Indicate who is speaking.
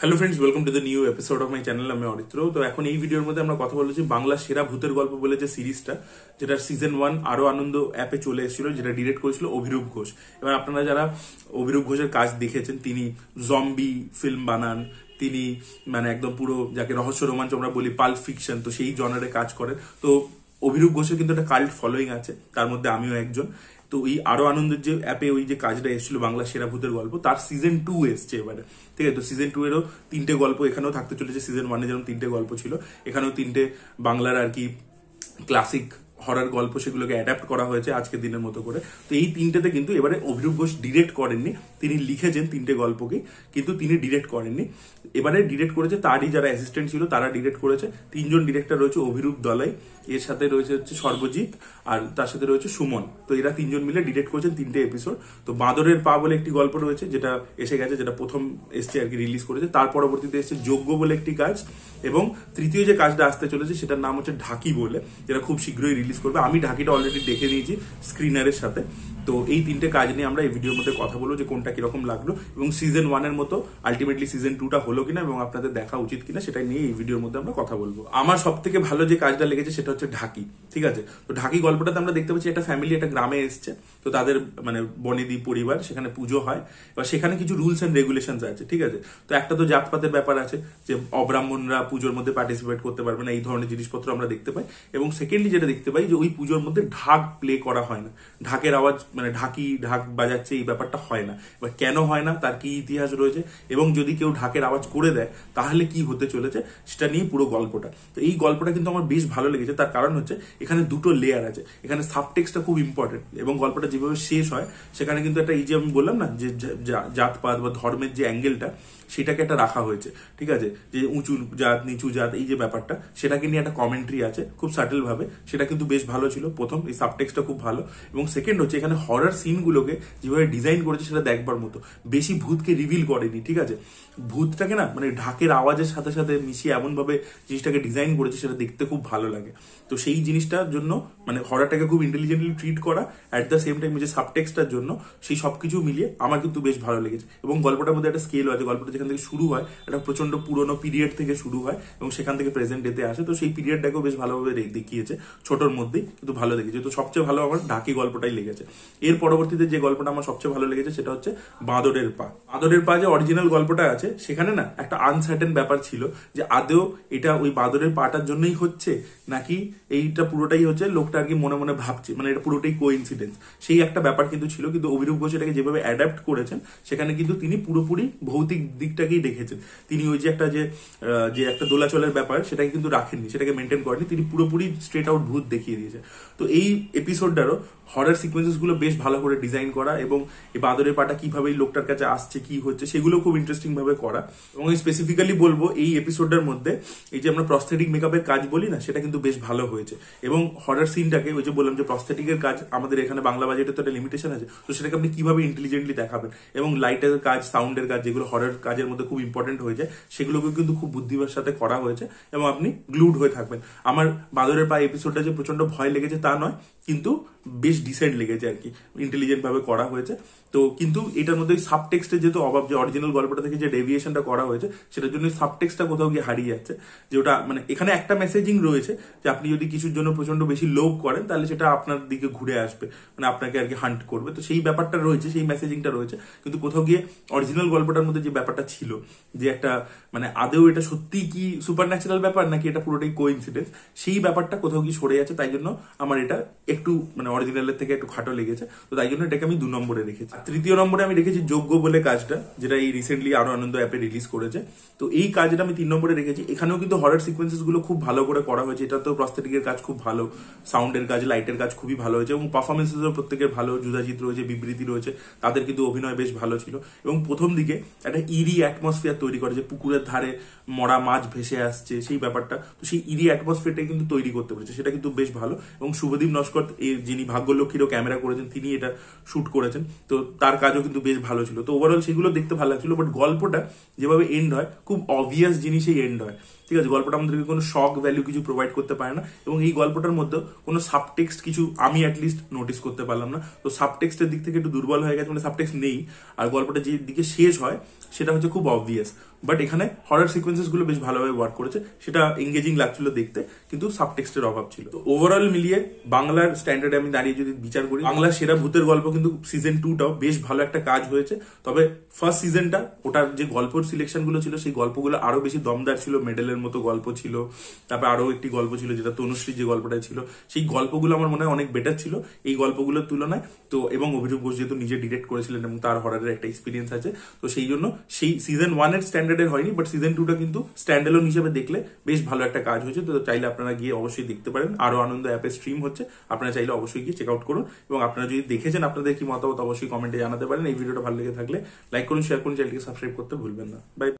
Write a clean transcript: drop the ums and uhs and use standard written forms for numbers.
Speaker 1: Hello friends, welcome to the new episode of my channel. আমি অরিত্র। তো এখন এই ভিডিওর মধ্যে আমরা কথা বলেছি বাংলা সেরা ভূতের গল্প বলে যে সিরিজটা, যেটা সিজন 1 আরো আনন্দ অ্যাপে চলে এসেছিল, যেটা ডিরেক্ট করেছিল অভিরূপ ঘোষ। এবার আপনারা যারা অভিরূপ ঘোষের কাজ দেখেছেন, তিনি জম্বি ফিল্ম বানান, তিনি মানে একদম পুরো যাকে রহস্য রোমাঞ্চ আমরা বলি, পাল্প ফিকশন, তো সেই জনারে কাজ করেন। তো অভিরূপ ঘোষের কিন্তু একটা কাল্ট ফলোয়িং আছে, তার মধ্যে আমিও একজন। তো এই আরো আনন্দের যে অ্যাপে ওই যে কাজটা এসেছিল বাংলা সেরা ভূতের গল্প, তার সিজন 2 এসছে এবারে। ঠিক আছে, তো সিজন 2 এরও 3টে গল্প এখানেও থাকতে চলেছে। সিজন 1 এ যেমন 3টে গল্প ছিল, এখানেও 3টে বাংলার আর কি ক্লাসিক হরার গল্প, সেগুলোকে অ্যাডাপ্ট করা হয়েছে আজকের দিনের মতো করে। তো এই 3টেতে কিন্তু এবারে অভিরূপ ঘোষ ডিরেক্ট করেননি, তিনি লিখেছেন 3টে গল্পকে, কিন্তু তিনি ডিরেক্ট করেননি। এবারে ডিরেক্ট করেছে তারই যারা অ্যাসিস্ট্যান্ট ছিল তারা ডিরেক্ট করেছে। 3জন ডিরেক্টর রয়েছে, অভিরূপ দলাই, এর সাথে রয়েছে হচ্ছে সর্বজিৎ, আর তার সাথে রয়েছে সুমন। তো এরা 3জন মিলে ডিরেক্ট করেছেন 3টে এপিসোড। তো বাঁদরের পা বলে একটি গল্প রয়েছে, যেটা এসে গেছে, যেটা প্রথম এসছে আর কি, রিলিজ করেছে। তার পরবর্তীতে এসছে যোগ্য বলে একটি কাজ, এবং তৃতীয় যে কাজটা আসতে চলেছে সেটার নাম হচ্ছে ঢাকি বলে, যেটা খুব শীঘ্রই রিলিজ করবে। আমি ঢাকিটা অলরেডি দেখে নিয়েছি স্ক্রিনারের সাথে। তো এই 3টে কাজ নিয়ে আমরা এই ভিডিওর মধ্যে কথা বলবো, যে কোনটা কিরকম লাগলো, এবং সিজন 1 এর মতো আলটিমেটলি সিজন 2টা হলো কিনা এবং আপনাদের দেখা উচিত কিনা, সেটা নিয়ে এই ভিডিওর মধ্যে আমরা কথা বলবো। আমার সব থেকে ভালো যে কাজটা লেগেছে সেটা হচ্ছে ঢাকি। ঠিক আছে, তো ঢাকি গল্পটাতে আমরা দেখতে পাচ্ছি একটা ফ্যামিলি একটা গ্রামে এসছে। তো তাদের মানে বনেদি পরিবার, সেখানে পুজো হয়। এবার সেখানে কিছু রুলস এন্ড রেগুলেশন আছে। ঠিক আছে, তো একটা তো জাতপাতের ব্যাপার আছে, যে অব্রাহ্মণরা পুজোর মধ্যে পার্টিসিপেট করতে পারবে না, এই ধরনের জিনিসপত্র আমরা দেখতে পাই। এবং সেকেন্ডলি যেটা দেখতে পাই, যে ওই পুজোর মধ্যে ঢাক প্লে করা হয় না, ঢাকের আওয়াজ মানে ঢাক বাজাচ্ছে, এই ব্যাপারটা হয় না। এবার কেন হয় না, তার কি ইতিহাস রয়েছে, এবং যদি কেউ ঢাকের আওয়াজ করে দেয় তাহলে কি হতে চলেছে, সেটা নিয়ে পুরো গল্পটা। তো এই গল্পটা কিন্তু আমার বেশ ভালো লেগেছে। তার কারণ হচ্ছে এখানে দুটো লেয়ার আছে, এখানে সাবটেক্সটটা খুব ইম্পর্টেন্ট, এবং গল্পটা যেভাবে শেষ হয় সেখানে কিন্তু একটা, এই যে আমি বললাম না, যে জাতপাত বা ধর্মের যে অ্যাঙ্গেলটা, সেটাকে একটা রাখা হয়েছে। ঠিক আছে, যে উঁচু জাত নিচু জাত, এই যে ব্যাপারটা, সেটাকে নিয়ে একটা কমেন্ট্রি আছে খুব সাটেল ভাবে, সেটা কিন্তু বেশ ভালো ছিল। প্রথম এই সাবটেক্সটটা খুব ভালো, এবং সেকেন্ড হচ্ছে এখানে হরার সিনগুলোকে যেভাবে ডিজাইন করেছে সেটা দেখবার মতো। বেশি ভূতকে রিভিল করেনি। ঠিক আছে, ভূতটাকে না মানে ঢাকের আওয়াজের সাথে সাথে মিশিয়ে এমন ভাবে জিনিসটাকে ডিজাইন করেছে, সেটা দেখতে খুব ভালো লাগে। তো সেই জিনিসটার জন্য মানে হরারটাকে খুব ইন্টেলিজেন্টলি ট্রিট করা, অ্যাট দ্য সেম টাইম যে সাবটেক্সটার জন্য, সেই সবকিছু মিলিয়ে আমার কিন্তু বেশ ভালো লেগেছে। এবং গল্পটার মধ্যে একটা স্কেল আছে, গল্পটা যেখান থেকে শুরু হয় একটা প্রচন্ড পুরোনো পিরিয়ড থেকে শুরু হয়, এবং সেখান থেকে প্রেজেন্ট ডেতে আসে। তো সেই পিরিয়ডটাকেও বেশ ভালোভাবে দেখিয়েছে, ছোটোর মধ্যেই কিন্তু ভালো দেখেছে। তো সবচেয়ে ভালো আমার ঢাকি গল্পটাই লেগেছে। এর পরবর্তীতে যে গল্পটা আমার সবচেয়ে ভালো লেগেছে সেটা হচ্ছে বাঁদরের পা। বাঁদরের পা যে অরিজিনাল গল্পটা আছে, সেখানে না একটা আনসার্টেন ব্যাপার ছিল, যে আদৌ এটা ওই বাঁদরের পাটার জন্যই হচ্ছে, নাকি এইটা পুরোটাই হচ্ছে লোকটা আর কি মনে মনে ভাবছে, মানে এটা পুরোটাই কোইন্সিডেন্স, সেই একটা ব্যাপার কিন্তু ছিল। কিন্তু অভিরূপ ঘোষ এটাকে যেভাবে অ্যাডাপ্ট করেছেন, সেখানে কিন্তু তিনি পুরোপুরি ভৌতিক দিকটাকেই দেখেছেন। তিনি ওই যে একটা যে একটা দোলাচলের ব্যাপার, সেটাকে কিন্তু রাখেননি, সেটাকে মেনটেন করেনি, তিনি পুরোপুরি স্ট্রেট আউট ভূত দেখিয়ে দিয়েছে। তো এই এপিসোডটারও হরার সিকোয়েন্সেস গুলো বেশ ভালো করে ডিজাইন করা, এবং এই বাঁদরের পাটা কিভাবে এই লোকটার কাছে আসছে, কি হচ্ছে, সেগুলো খুব ইন্টারেস্টিং ভাবে করা। এবং স্পেসিফিক্যালি বলবো এই এপিসোডটার মধ্যে এই যে আমরা প্রস্থেটিক মেকআপের কাজ বলি না, সেটা কিন্তু বেশ ভালো হয়েছে। এবং হরার সিনটাকে, ওই যে বললাম যে প্রস্থেটিকের কাজ আমাদের এখানে বাংলা বাজেটে তো একটা লিমিটেশন আছে, তো সেটাকে আপনি কিভাবে ইন্টেলিজেন্টলি দেখাবেন, এবং লাইটের কাজ, সাউন্ডের কাজ, যেগুলো হরার কাজের মধ্যে খুব ইম্পর্টেন্ট হয়ে যায়, সেগুলোকে কিন্তু খুব বুদ্ধিবার সাথে করা হয়েছে, এবং আপনি গ্লুড হয়ে থাকবেন। আমার বাঁদরের পা এপিসোডটা যে প্রচন্ড ভয় লেগেছে তা নয়, কিন্তু বেশ ডিসেন্ট লেগেছে আর কি, ইন্টেলিজেন্ট ভাবে করা হয়েছে। তো কিন্তু এটার মধ্যে সাবটেক্সটের যেহেতু অভাব, যে অরিজিনাল গল্পটা থেকে যে ডেভিয়েশনটা করা হয়েছে, সেটার জন্য সাবটেক্সটটা কোথাও গিয়ে হারিয়ে যাচ্ছে। যে ওটা মানে এখানে একটা মেসেজিং রয়েছে, যে আপনি যদি কিছুর জন্য প্রচন্ড বেশি লোভ করেন, তাহলে সেটা আপনার দিকে ঘুরে আসবে, মানে আপনাকে আর কি হান্ট করবে। তো সেই ব্যাপারটা রয়েছে, সেই মেসেজিংটা রয়েছে, কিন্তু কোথাও গিয়ে অরিজিনাল গল্পটার মধ্যে যে ব্যাপারটা ছিল, যে একটা মানে আদৌ এটা সত্যি কি সুপার ন্যাচারাল ব্যাপার, নাকি এটা পুরোটাই কোইন্সিডেন্স, সেই ব্যাপারটা কোথাও গিয়ে সরে যাচ্ছে। তাই জন্য আমার এটা একটু মানে অরিজিনালের থেকে একটু খাটো লেগেছে। তো তাই জন্য এটাকে আমি 2 নম্বরে রেখেছি। তৃতীয় নম্বরে আমি রেখেছি যোগ্য বলে কাজটা, যেটা এই রিসেন্টলি আরো আনন্দ অ্যাপে রিলিজ করেছে। তো এই কাজটা আমি 3 নম্বরে রেখেছি। এখানেও কিন্তু হরার সিকোয়েন্সেস গুলো খুব ভালো করে করা হয়েছে। এটা তো প্রস্থেটিকের কাজ খুব ভালো, সাউন্ডের কাজ, লাইটের কাজ খুবই ভালো হয়েছে, এবং পারফরমেন্সেসও প্রত্যেকের ভালো, যুদাজিৎ রয়েছে, বিবৃতি রয়েছে, তাদের কিন্তু অভিনয় বেশ ভালো ছিল। এবং প্রথম দিকে একটা ইরি অ্যাটমসফিয়ার তৈরি করে, যে পুকুরের ধারে মরা মাছ ভেসে আসছে, সেই ব্যাপারটা, তো সেই ইরি অ্যাটমসফিয়ারটাই কিন্তু তৈরি করতে পেরেছে, সেটা কিন্তু বেশ ভালো। এবং শুভদীপ নস্কর, যিনি ভাগ্যলক্ষ্মীরও ক্যামেরা করেছেন, তিনি এটা শুট করেছেন, তো তার কাজও কিন্তু বেশ ভালো ছিল। তো ওভারঅল সেগুলো দেখতে ভালো লাগছিল। বাট গল্পটা যেভাবে এন্ড হয়, খুব অবভিয়াস জিনিসেই এন্ড হয়, ঠিক আছে, গল্পটা আমাদেরকে কোনো শক ভ্যালু কিছু প্রোভাইড করতে পারে না, এবং এই গল্পটার মধ্যে কোনো সাবটেক্সট কিছু আমি অ্যাটলিস্ট নোটিস করতে পারলাম না। তো সাবটেক্সটের দিক থেকে একটু দুর্বল হয়ে গেছে, মানে সাবটেক্সট নেই। আর গল্পটা যে দিকে শেষ হয় সেটা হচ্ছে খুব অবভিয়াস, বাট এখানে হরার সিকোয়েন্সেস গুলো বেশ ভালোভাবে ওয়ার্ক করেছে, সেটা এঙ্গেজিং লাগছিল দেখতে, কিন্তু সাবটেক্সটের অভাব ছিল। তো ওভারঅল মিলিয়ে বাংলার স্ট্যান্ডার্ডে আমি দাঁড়িয়ে যদি বিচার করি, বাংলার সেরা ভূতের গল্প কিন্তু সিজন 2টাও বেশ ভালো একটা কাজ হয়েছে। তবে ফার্স্ট সিজনটা ওটার যে গল্পের সিলেকশন গুলো ছিল সেই গল্পগুলো আরো বেশি দমদার ছিল, মেডেলের মতো গল্প ছিল, তারপর আরো একটি গল্প ছিল যেটা তনুশ্রী যে গল্পটা ছিল, সেই গল্পগুলো আমার মনে হয় অনেক বেটার ছিল এই গল্পগুলোর তুলনায়। তো এবং অভিরূপ ঘোষ যেহেতু নিজে ডিরেক্ট করেছিলেন এবং তার হরারের একটা এক্সপিরিয়েন্স আছে, তো সেই জন্য সেই সিজন 1-এর স্ট্যান্ডার্ডের হয়নি, বাট সিজন 2টা কিন্তু স্ট্যান্ডার্লোন হিসেবে দেখলে বেশ ভালো একটা কাজ হয়েছে। তো চাইলে আপনারা গিয়ে অবশ্যই দেখতে পারেন, আরো আনন্দ অ্যাপে স্ট্রিম হচ্ছে, আপনারা চাইলে অবশ্যই গিয়ে চেক আউট করুন। এবং আপনারা যদি দেখেছেন আপনাদের কি মতামত অবশ্যই কমেন্টে জানাতে পারেন। এই ভিডিওটা ভালো লেগে থাকলে লাইক করুন, শেয়ার করুন, চ্যানেলকে সাবস্ক্রাইব করতে ভুলবেন না। বাই।